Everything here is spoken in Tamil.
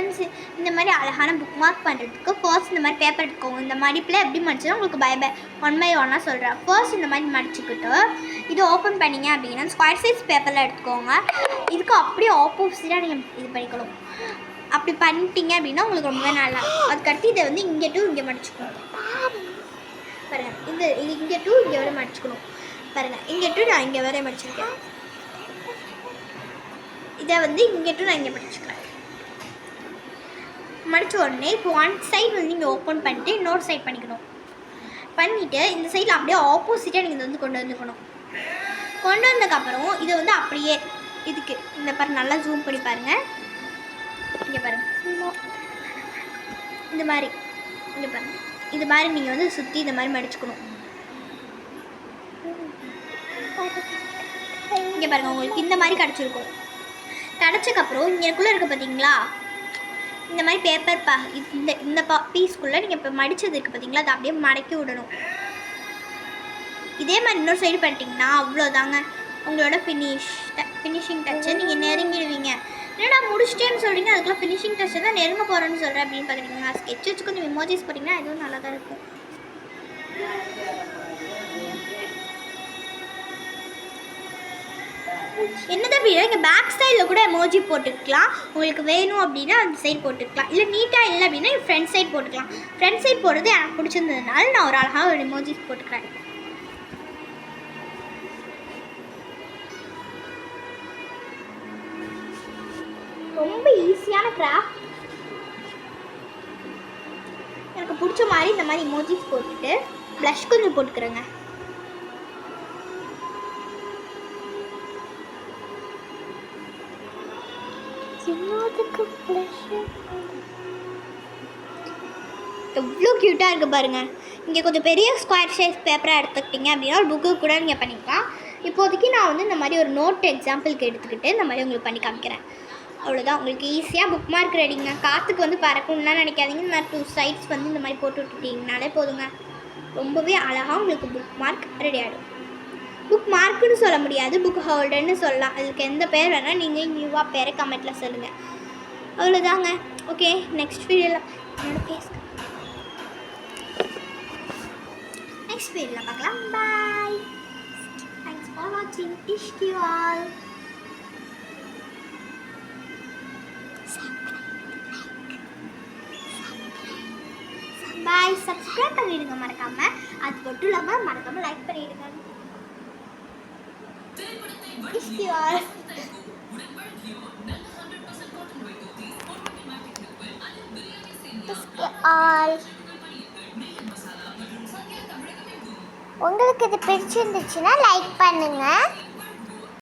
ஃப்ரெண்ட்ஸ் இந்த மாதிரி அழகான புக் மார்க் பண்ணுறதுக்கு ஃபர்ஸ்ட் இந்த மாதிரி பேப்பர் எடுத்துக்கோங்க. இந்த மடிப்பில் எப்படி மடிச்சா உங்களுக்கு பை 1 சொல்கிறேன். ஃபர்ஸ்ட் இந்த மாதிரி மடிச்சுக்கிட்டு இது ஓப்பன் பண்ணிங்க அப்படின்னா ஸ்கொயர் சைஸ் பேப்பரில் எடுத்துக்கோங்க. இதுக்கு அப்படியே ஆப்போசிட்டாக நீங்கள் இது பண்ணிக்கணும். அப்படி பண்ணிட்டீங்க அப்படின்னா உங்களுக்கு ரொம்ப நல்லா இருக்கும். அதுக்கடுத்து இதை வந்து இங்கே டு இங்கே மடிச்சுக்கணும் பாருங்கள். இது இங்கே டு இங்கே வரை மடிச்சுக்கணும் பாருங்கள். இங்கே டு நான் இங்கே வரை மடிச்சிருக்கேன். இதை வந்து இங்கே டு நான் இங்கே மடிச்சுக்கிறேன். மடித்த உடனே இப்போ ஒன் சைடு வந்து நீங்கள் ஓப்பன் பண்ணிட்டு இன்னொரு சைட் பண்ணிக்கணும். பண்ணிவிட்டு இந்த சைடில் அப்படியே ஆப்போசிட்டாக நீங்கள் இதை வந்து கொண்டு வந்துக்கணும். கொண்டு வந்ததுக்கப்புறம் இதை வந்து அப்படியே இதுக்கு இந்த பாருங்க, நல்லா ஜூம் பண்ணி பாருங்கள். இங்கே பாருங்கள், இந்த மாதிரி இங்கே பாருங்கள், இது மாதிரி நீங்கள் வந்து சுற்றி இந்த மாதிரி மடிச்சுக்கணும். இங்கே பாருங்கள், உங்களுக்கு இந்த மாதிரி கிடச்சிருக்கும். கிடச்சக்கப்புறம் இங்கேக்குள்ளே இருக்க பார்த்தீங்களா இந்த மாதிரி பேப்பர் இந்த பீஸ்க்குள்ளே நீங்கள் இப்போ மடித்தது இருக்குது பார்த்தீங்களா, அதை அப்படியே மடக்கி விடணும். இதே மாதிரி இன்னொரு சைடு பண்ணிட்டீங்கன்னா அவ்வளோதாங்க உங்களோட ஃபினிஷிங் டச்சை நீங்கள் நெருங்கிடுவீங்க. என்னடா முடிச்சிட்டேன்னு சொல்கிறீங்க, அதுக்குள்ள ஃபினிஷிங் டச்சை தான் நெருங்க போகிறேன்னு சொல்கிறேன் அப்படின்னு பார்க்குறீங்களா. ஸ்கெட்ச் வச்சு கொஞ்சம் இமோஜிஸ் போட்டிங்கன்னா இதுவும் நல்லா தான் இருக்கும். என்னதான் அப்படின்னா இங்கே பேக் சைடில் கூட எமோஜி போட்டுக்கலாம். உங்களுக்கு வேணும் அப்படின்னா அந்த சைடு போட்டுக்கலாம். இல்லை நீட்டாக இல்லை அப்படின்னா ஃப்ரண்ட் சைட் போட்டுக்கலாம். ஃப்ரண்ட் சைட் போடுறது எனக்கு பிடிச்சிருந்ததுனால நான் ஒரு அழகாக ஒரு எமோஜிஸ் போட்டுக்கிறேன். ரொம்ப ஈஸியான கிராஃப்ட். எனக்கு பிடிச்ச மாதிரி இந்த மாதிரி எமோஜிஸ் போட்டுட்டு ப்ளஷ் கொஞ்சம் போட்டுக்கிறேங்க. எவ்வளோ க்யூட்டாக இருக்குது பாருங்கள். இங்கே கொஞ்சம் பெரிய ஸ்கொயர் சைஸ் பேப்பராக எடுத்துக்கிட்டிங்க அப்படின்னா ஒரு புக்கு கூட நீங்கள் பண்ணிக்கலாம். இப்போதைக்கு நான் வந்து இந்த மாதிரி ஒரு நோட் எக்ஸாம்பிளுக்கு எடுத்துக்கிட்டு இந்த மாதிரி உங்களுக்கு பண்ணி காமிக்கிறேன். அவ்வளோதான், உங்களுக்கு ஈஸியாக புக் மார்க் ரெடிங்க. காற்றுக்கு வந்து பறக்கணும்லாம் நினைக்காதீங்க. இந்த மாதிரி 2 சைட்ஸ் வந்து இந்த மாதிரி போட்டு விட்டுட்டிங்கனாலே போதுங்க. ரொம்பவே அழகாக உங்களுக்கு புக் மார்க் ரெடி ஆகிடும். புக் மார்க்குன்னு சொல்ல முடியாது, புக் ஹோல்டர்னு சொல்லலாம். அதுக்கு எந்த பேர் வேணால் நீங்கள் நியூவாக பேரை கமெண்ட்டில் சொல்லுங்கள். அவ்வளோதாங்க. ஓகே, நெக்ஸ்ட் வீடியோவில் பார்க்கலாம். பாய். தேங்க்ஸ் ஃபார் வாட்சிங். Ishq you all. Bye. Subscribe பண்ணிடுங்க மறக்காமல். அது மட்டும் இல்லாமல் மறக்காமல் லைக் பண்ணிவிடுங்க. Ishq you all. உங்களுக்கு இது பிடிச்சிருந்துச்சுன்னா லைக் பண்ணுங்க.